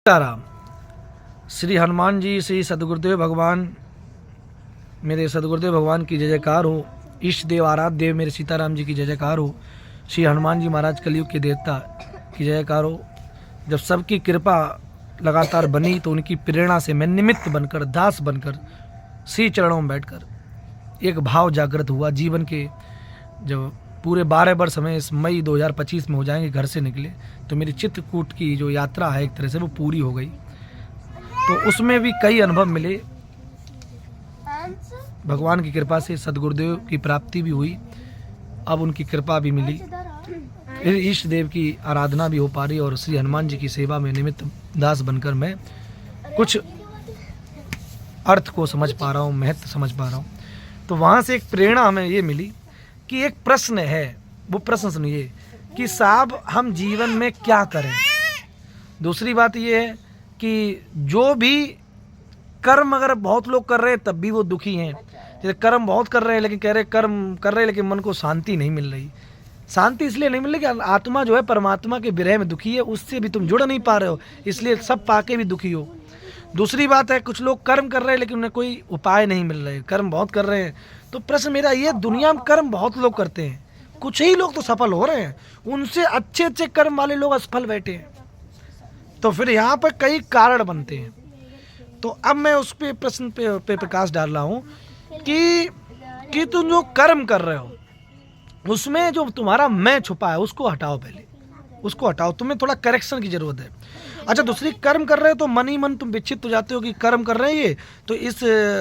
सीताराम। श्री हनुमान जी, श्री सदगुरुदेव भगवान, मेरे सदगुरुदेव भगवान की जय जयकार हो। इष्ट देव आराध्य देव मेरे सीताराम जी की जय जयकार हो। श्री हनुमान जी महाराज कलयुग के देवता की जय जयकार हो। जब सबकी कृपा लगातार बनी तो उनकी प्रेरणा से मैं निमित्त बनकर, दास बनकर, श्री चरणों में बैठकर एक भाव जागृत हुआ जीवन के। जब पूरे 12 वर्ष हमें इस मई 2025 में हो जाएंगे घर से निकले, तो मेरी चित्रकूट की जो यात्रा है एक तरह से वो पूरी हो गई। तो उसमें भी कई अनुभव मिले, भगवान की कृपा से सदगुरुदेव की प्राप्ति भी हुई, अब उनकी कृपा भी मिली, फिर इष्ट देव की आराधना भी हो पा रही और श्री हनुमान जी की सेवा में निमित्त दास बनकर मैं कुछ अर्थ को समझ पा रहा हूँ, महत्व समझ पा रहा हूँ। तो वहाँ से एक प्रेरणा हमें ये मिली कि एक प्रश्न है, वो प्रश्न सुनिए कि साहब हम जीवन में क्या करें। दूसरी बात ये है कि जो भी कर्म अगर बहुत लोग कर रहे हैं तब भी वो दुखी हैं। जैसे कर्म बहुत कर रहे हैं लेकिन कह रहे कर्म कर रहे हैं लेकिन मन को शांति नहीं मिल रही। शांति इसलिए नहीं मिल रही कि आत्मा जो है परमात्मा के विरह में दुखी है, उससे भी तुम जुड़ नहीं पा रहे हो, इसलिए सब पाके भी दुखी हो। दूसरी बात है कुछ लोग कर्म कर रहे हैं लेकिन उन्हें कोई उपाय नहीं मिल रहे, कर्म बहुत कर रहे हैं। तो प्रश्न मेरा ये, दुनिया में कर्म बहुत लोग करते हैं, कुछ ही लोग तो सफल हो रहे हैं, उनसे अच्छे अच्छे कर्म वाले लोग असफल बैठे हैं। तो फिर यहाँ पर कई कारण बनते हैं। तो अब मैं उस पे प्रश्न पे प्रकाश डाल रहा हूँ कि तुम जो कर्म कर रहे हो उसमें जो तुम्हारा मैं छुपा है उसको हटाओ, पहले उसको हटाओ, तुम्हें थोड़ा करेक्शन की जरूरत है। अच्छा, दूसरी कर्म कर रहे हो तो मन ही मन तुम विक्षिप्त हो जाते हो कि कर्म कर रहे हैं ये तो इस,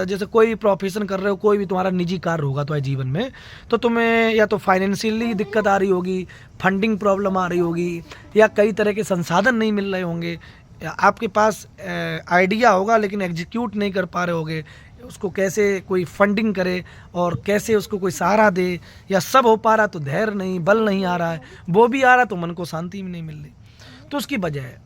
जैसे कोई भी प्रोफेशन कर रहे हो, कोई भी तुम्हारा निजी कार्य होगा तुम्हारे जीवन में, तो तुम्हें या तो फाइनेंशियली दिक्कत आ रही होगी, फंडिंग प्रॉब्लम आ रही होगी, या कई तरह के संसाधन नहीं मिल रहे होंगे, या आपके पास आइडिया होगा लेकिन एग्जीक्यूट नहीं कर पा रहे होगे, उसको कैसे कोई फंडिंग करे और कैसे उसको कोई सहारा दे, या सब हो पा रहा तो धैर्य नहीं, बल नहीं आ रहा है, वो भी आ रहा तो मन को शांति भी नहीं मिल रही। तो उसकी वजह है,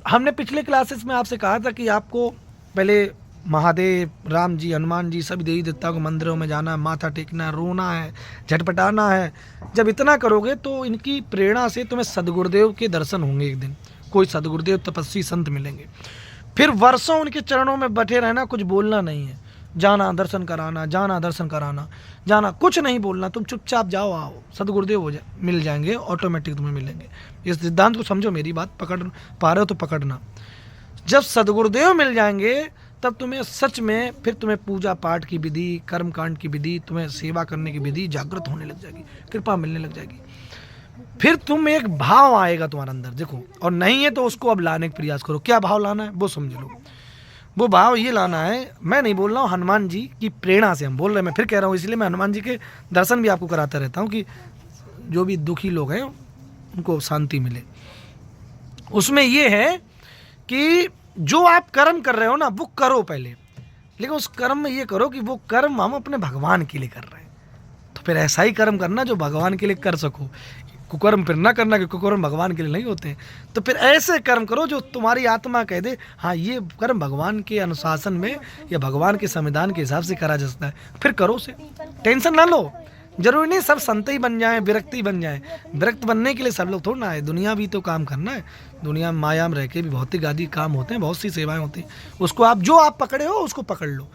हमने पिछले क्लासेस में आपसे कहा था कि आपको पहले महादेव, राम जी, हनुमान जी, सभी देवी देवताओं के मंदिरों में जाना है, माथा टेकना, रोना है, झटपटाना है। जब इतना करोगे तो इनकी प्रेरणा से तुम्हें सदगुरुदेव के दर्शन होंगे। एक दिन कोई सदगुरुदेव तपस्वी संत मिलेंगे, फिर वर्षों उनके चरणों में बैठे रहना, कुछ बोलना नहीं है, जाना दर्शन कराना, जाना दर्शन कराना, जाना, कुछ नहीं बोलना, तुम चुपचाप जाओ, आओ, सदगुरुदेव मिल जाएंगे, ऑटोमेटिक तुम्हें मिलेंगे। इस सिद्धांत को समझो, मेरी बात पकड़ पा रहे हो तो पकड़ना। जब सदगुरुदेव मिल जाएंगे तब तुम्हें सच में, फिर तुम्हें पूजा पाठ की विधि, कर्म कांड की विधि, तुम्हें सेवा करने की विधि जागृत होने लग जाएगी, कृपा मिलने लग जाएगी। फिर तुम एक भाव आएगा तुम्हारे अंदर, देखो, और नहीं है तो उसको अब लाने का प्रयास करो। क्या भाव लाना है वो समझ लो। वो भाव ये लाना है, मैं नहीं बोल रहा हूँ, हनुमान जी की प्रेरणा से हम बोल रहे हैं। मैं फिर कह रहा हूँ, इसलिए मैं हनुमान जी के दर्शन भी आपको कराता रहता हूँ कि जो भी दुखी लोग हैं उनको शांति मिले। उसमें ये है कि जो आप कर्म कर रहे हो ना वो करो पहले, लेकिन उस कर्म में ये करो कि वो कर्म हम अपने भगवान के लिए कर रहे हैं। तो फिर ऐसा ही कर्म करना जो भगवान के लिए कर सको। कुकर्म फिर ना करना कि कुकर्म भगवान के लिए नहीं होते हैं। तो फिर ऐसे कर्म करो जो तुम्हारी आत्मा कह दे हाँ ये कर्म भगवान के अनुशासन में या भगवान के संविधान के हिसाब से करा जा सकता है, फिर करो उसे। टेंशन ना लो, जरूरी नहीं सब संत ही बन जाएं, विरक्त ही बन जाएं। विरक्त बनने के लिए सब लोग थोड़ा ना है, दुनिया भी तो काम करना है। दुनिया में माया में रह के भी भौतिक आदि काम होते हैं, बहुत सी सेवाएं होती हैं, उसको आप जो आप पकड़े हो उसको पकड़ लो।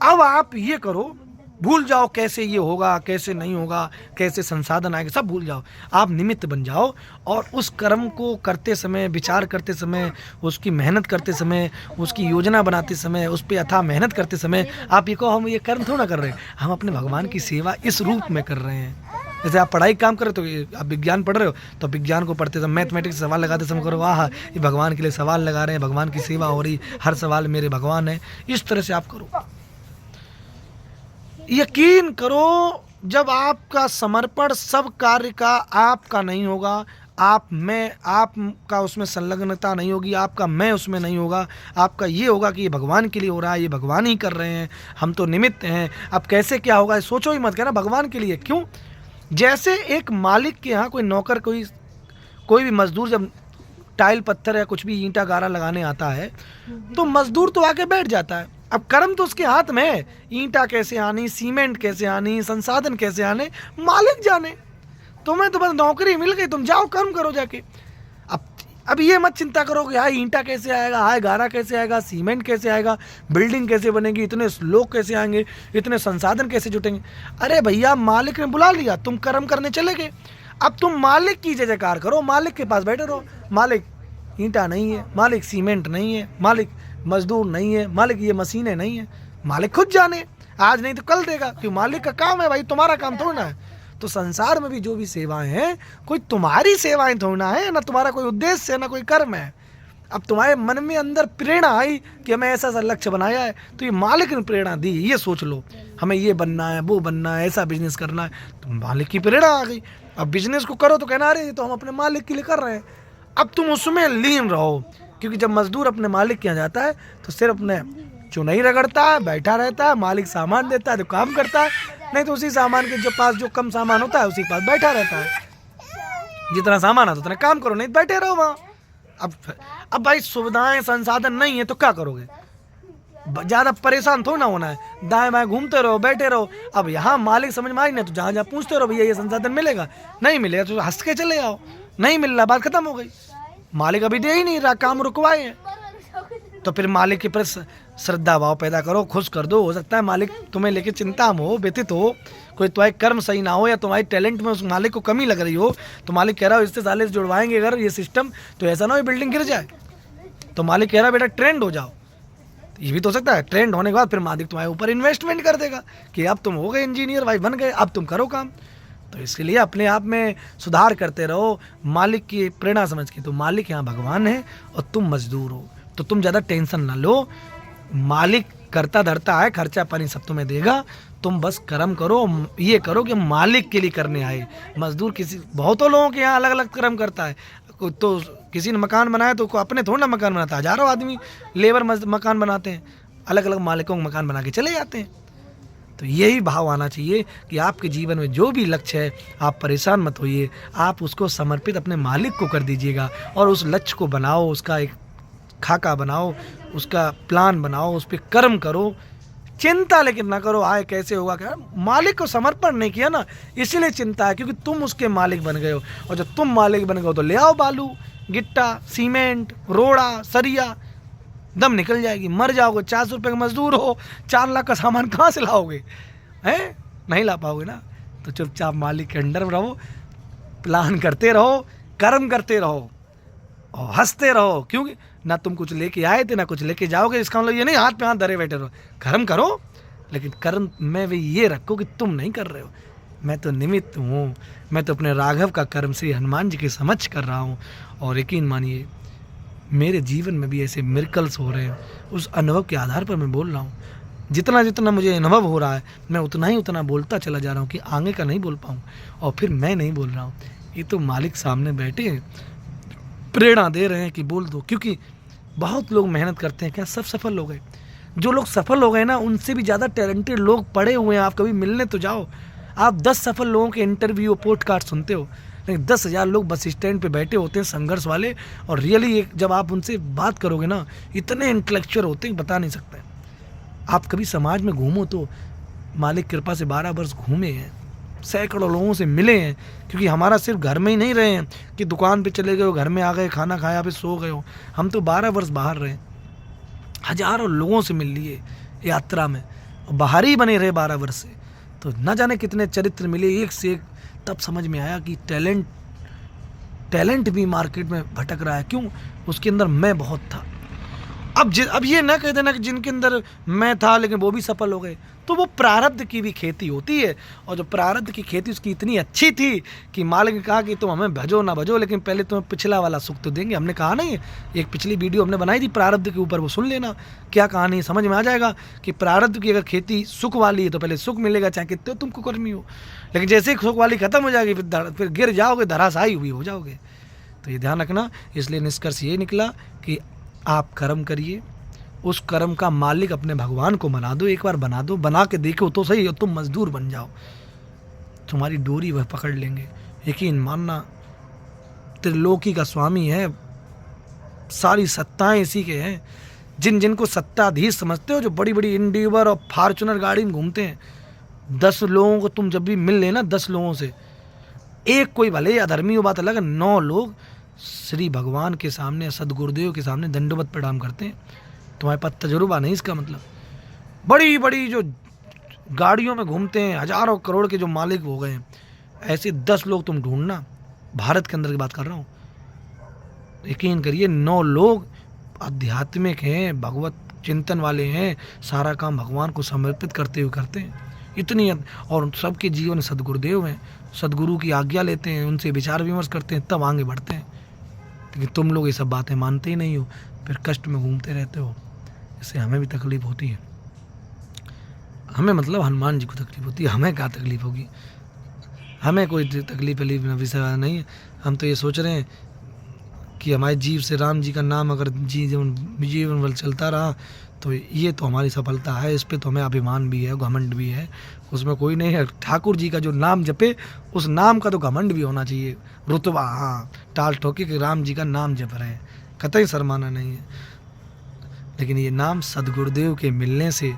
अब आप ये करो, भूल जाओ कैसे ये होगा, कैसे नहीं होगा, कैसे संसाधन आएंगे, सब भूल जाओ। आप निमित्त बन जाओ और उस कर्म को करते समय, विचार करते समय, उसकी मेहनत करते समय, उसकी योजना बनाते समय, उस पर अथाह मेहनत करते समय आप ये कहो हम ये कर्म थोड़ा कर रहे हैं, हम अपने भगवान की सेवा इस रूप में कर रहे हैं। जैसे आप पढ़ाई काम कर रहे हो तो आप विज्ञान पढ़ रहे हो तो विज्ञान को पढ़ते समय मैथमेटिक्स सवाल लगाते समय करो वाह ये भगवान के लिए सवाल लगा रहे हैं, भगवान की सेवा हो रही, हर सवाल मेरे भगवान है। इस तरह से आप करो। यकीन करो, जब आपका समर्पण सब कार्य का आपका नहीं होगा, आपका उसमें संलग्नता नहीं होगी, आपका मैं उसमें नहीं होगा, आपका ये होगा कि ये भगवान के लिए हो रहा है, ये भगवान ही कर रहे हैं, हम तो निमित्त हैं। अब कैसे क्या होगा सोचो ही मत, कहना भगवान के लिए। क्यों? जैसे एक मालिक के यहाँ कोई नौकर, कोई भी मजदूर जब टाइल पत्थर या कुछ भी ईंटा गारा लगाने आता है तो मजदूर तो आके बैठ जाता है, अब कर्म तो उसके हाथ में है, ईंटा कैसे आनी, सीमेंट कैसे आनी, संसाधन कैसे आने, मालिक जाने। तुम्हें तो बस नौकरी मिल गई, तुम जाओ कर्म करो जाके। अब अब ये मत चिंता करो कि हाय ईंटा कैसे आएगा, हाय गारा कैसे आएगा, सीमेंट कैसे आएगा, बिल्डिंग कैसे बनेगी, इतने लोग कैसे आएंगे, इतने संसाधन कैसे जुटेंगे। अरे भैया मालिक ने बुला लिया, तुम कर्म करने चले गए। अब तुम मालिक की जय जयकार करो, मालिक के पास बैठे रहो। मालिक ईंटा नहीं है, मालिक सीमेंट नहीं है, मालिक मजदूर नहीं है, मालिक ये मशीनें नहीं है, मालिक खुद जाने, आज नहीं तो कल देगा, क्यों मालिक का काम है भाई, तुम्हारा काम थोड़ा ना है। तो संसार में भी जो भी सेवाएं हैं, कोई तुम्हारी सेवाएं थोड़ी ना है, ना तुम्हारा कोई उद्देश्य है, ना कोई कर्म है। अब तुम्हारे मन में अंदर प्रेरणा आई कि हमें ऐसा सा लक्ष्य बनाया है, तो ये मालिक ने प्रेरणा दी, ये सोच लो हमें ये बनना है, वो बनना है, ऐसा बिजनेस करना है, तो मालिक की प्रेरणा आ गई। अब बिजनेस को करो तो कहना अरे ये तो हम अपने मालिक के लिए कर रहे हैं। अब तुम उसमें लीन रहो, क्योंकि जब मजदूर अपने मालिक के यहाँ जाता है तो सिर्फ अपने चुनाई रगड़ता है, बैठा रहता है, मालिक सामान देता है तो काम करता है, नहीं तो उसी सामान के जो पास जो कम सामान होता है उसी के पास बैठा रहता है। जितना सामान आता उतना काम करो, नहीं बैठे रहो वहाँ। अब भाई सुविधाएं संसाधन नहीं है तो क्या करोगे, ज़्यादा परेशान थोड़ा ना होना है, दाएं बाएं घूमते रहो, बैठे रहो। अब यहाँ मालिक समझ में आई ना तो जहाँ जहाँ पूछते रहो भैया ये संसाधन मिलेगा, नहीं मिलेगा तो हंस के चले आओ, नहीं मिल रहा बात खत्म हो गई। मालिक अभी दे ही नहीं रहा, काम रुकवाए हैं, तो फिर मालिक के प्रति श्रद्धा भाव पैदा करो, खुश कर दो। हो सकता है मालिक तुम्हें लेके चिंता में हो, व्यतीत हो, कोई तुम्हारे कर्म सही ना हो या तुम्हारी टैलेंट में उस मालिक को कमी लग रही हो, तो मालिक कह रहा हो इससे साले से जुड़वाएंगे अगर ये सिस्टम तो ऐसा ना हो बिल्डिंग गिर जाए, तो मालिक कह रहा है बेटा ट्रेंड हो जाओ। ये भी तो हो सकता है, ट्रेंड होने के बाद फिर मालिक तुम्हारे ऊपर इन्वेस्टमेंट कर देगा कि अब तुम हो गए इंजीनियर भाई, बन गए, अब तुम करो काम। तो इसके लिए अपने आप में सुधार करते रहो, मालिक की प्रेरणा समझ के। तो मालिक यहाँ भगवान है और तुम मजदूर हो, तो तुम ज़्यादा टेंशन ना लो, मालिक करता धरता है, खर्चा पानी सब तुम्हें देगा, तुम बस कर्म करो, ये करो कि मालिक के लिए करने आए। मजदूर किसी बहुतों लोगों के यहाँ अलग अलग कर्म करता है, तो किसी ने मकान बनाया तो अपने थोड़ा ना मकान बनाता है, हजारों आदमी लेबर मकान बनाते हैं, अलग अलग मालिकों को मकान बना के चले जाते हैं। तो यही भाव आना चाहिए कि आपके जीवन में जो भी लक्ष्य है आप परेशान मत होइए, आप उसको समर्पित अपने मालिक को कर दीजिएगा और उस लक्ष्य को बनाओ, उसका एक खाका बनाओ, उसका प्लान बनाओ, उस पर कर्म करो, चिंता लेकिन ना करो आए कैसे होगा क्या। मालिक को समर्पण नहीं किया ना, इसीलिए चिंता है, क्योंकि तुम उसके मालिक बन गए हो, और जब तुम मालिक बन गए हो तो ले आओ बालू गिट्टा सीमेंट रोड़ा सरिया, दम निकल जाएगी, मर जाओगे। 400 रुपये का मजदूर हो, 4 लाख का सामान कहाँ से लाओगे, हैं नहीं ला पाओगे ना। तो चुपचाप मालिक के अंडर रहो, प्लान करते रहो, कर्म करते रहो और हंसते रहो, क्योंकि ना तुम कुछ लेके आए थे ना कुछ लेके जाओगे। इसका मतलब ये नहीं हाथ पे हाथ धरे बैठे रहो, कर्म करो, लेकिन कर्म में भी ये रखो कि तुम नहीं कर रहे हो, मैं तो निमित्त हूँ, मैं तो अपने राघव का कर्म श्री हनुमान जी के समक्ष कर रहा हूँ। और यकीन मानिए मेरे जीवन में भी ऐसे मिरेकल्स हो रहे हैं, उस अनुभव के आधार पर मैं बोल रहा हूँ। जितना जितना मुझे अनुभव हो रहा है मैं उतना बोलता चला जा रहा हूँ कि आगे का नहीं बोल पाऊँ, और फिर मैं नहीं बोल रहा हूँ, ये तो मालिक सामने बैठे हैं, प्रेरणा दे रहे हैं कि बोल दो। क्योंकि बहुत लोग मेहनत करते हैं, क्या सब सफल हो गए? जो लोग सफल हो गए ना, उनसे भी ज़्यादा टैलेंटेड लोग पड़े हुए हैं। आप कभी मिलने तो जाओ, आप 10 सफल लोगों के इंटरव्यू पॉडकास्ट सुनते हो, लेकिन 10,000 लोग बस स्टैंड पे बैठे होते हैं संघर्ष वाले, और रियली जब आप उनसे बात करोगे ना, इतने इंटेलेक्चुअल होते हैं बता नहीं सकते। आप कभी समाज में घूमो तो मालिक कृपा से 12 वर्ष घूमे हैं, सैकड़ों लोगों से मिले हैं, क्योंकि हमारा सिर्फ घर में ही नहीं रहे हैं कि दुकान पे चले गए हो, घर में आ गए, खाना खाया, फिर सो गए हो। हम तो 12 वर्ष बाहर रहे, हजारों लोगों से मिल लिए यात्रा में, बाहर ही बने रहे 12 वर्ष से। तो न जाने कितने चरित्र मिले एक से एक। तब समझ में आया कि टैलेंट भी मार्केट में भटक रहा है। क्यों? उसके अंदर मैं बहुत था। अब ये ना कह देना कि जिनके अंदर मैं था लेकिन वो भी सफल हो गए, तो वो प्रारब्ध की भी खेती होती है, और जो प्रारब्ध की खेती उसकी इतनी अच्छी थी कि मालिक ने कहा कि तुम हमें भजो ना भजो, लेकिन पहले तुम्हें पिछला वाला सुख तो देंगे। हमने कहा नहीं, एक पिछली वीडियो हमने बनाई थी प्रारब्ध के ऊपर, वो सुन लेना, क्या कहानी समझ में आ जाएगा कि प्रारब्ध की अगर खेती सुख वाली है तो पहले सुख मिलेगा, चाहे कितने तुमको कर्मी हो, लेकिन जैसे ही सुख वाली खत्म हो जाएगी फिर गिर जाओगे, धराशायी हुई हो जाओगे। तो ये ध्यान रखना। इसलिए निष्कर्ष ये निकला कि आप कर्म करिए, उस कर्म का मालिक अपने भगवान को बना दो, एक बार बना दो, बना के देखो तो सही, और तुम मजदूर बन जाओ, तुम्हारी डोरी वह पकड़ लेंगे। यकीन मानना, त्रिलोकी का स्वामी है, सारी सत्ताएं इसी के हैं। जिनको सत्ताधीश समझते हो, जो बड़ी बड़ी इंडिवर और फॉर्चुनर गाड़ी में घूमते हैं, 10 लोगों को तुम जब भी मिल लेना, 10 लोगों से एक कोई भले अधर्मी हो बात अलग है, 9 लोग श्री भगवान के सामने, सदगुरुदेव के सामने दंडवत प्रणाम करते हैं। तुम्हारे पास तजुर्बा नहीं, इसका मतलब बड़ी बड़ी जो गाड़ियों में घूमते हैं, हजारों करोड़ के जो मालिक हो गए हैं, ऐसे 10 लोग तुम ढूंढना, भारत के अंदर की बात कर रहा हूँ। यकीन करिए 9 लोग आध्यात्मिक हैं, भगवत चिंतन वाले हैं, सारा काम भगवान को समर्पित करते हुए करते हैं। इतनी, और सबके जीवन सदगुरुदेव हैं, सदगुरु की आज्ञा लेते हैं, उनसे विचार विमर्श करते हैं, तब आगे बढ़ते हैं। लेकिन तुम लोग ये सब बातें मानते ही नहीं हो, फिर कष्ट में घूमते रहते हो। इससे हमें भी तकलीफ होती है। हमें मतलब हनुमान जी को तकलीफ होती है, हमें क्या तकलीफ होगी? हमें कोई तकलीफ विषय नहीं है। हम तो ये सोच रहे हैं कि हमारे जीव से राम जी का नाम अगर जीवन भर चलता रहा तो ये तो हमारी सफलता है। इस पे तो हमें अभिमान भी है, घमंड भी है, उसमें कोई नहीं है। ठाकुर जी का जो नाम जपे, उस नाम का तो घमंड भी होना चाहिए, रुतबा। हाँ, टाल ठोके कि राम जी का नाम जप रहे हैं, कतई शर्माना नहीं है। लेकिन ये नाम सदगुरुदेव के मिलने से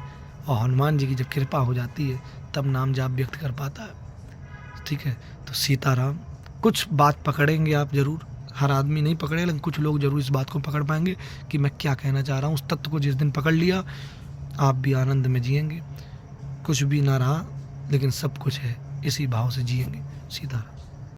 और हनुमान जी की जब कृपा हो जाती है, तब नाम जाप व्यक्त कर पाता है। ठीक है, तो सीताराम। कुछ बात पकड़ेंगे आप जरूर, हर आदमी नहीं पकड़े, लेकिन कुछ लोग जरूर इस बात को पकड़ पाएंगे कि मैं क्या कहना चाह रहा हूँ। उस तत्व को जिस दिन पकड़ लिया, आप भी आनंद में जिएंगे। कुछ भी ना रहा, लेकिन सब कुछ है, इसी भाव से जिएंगे। सीताराम।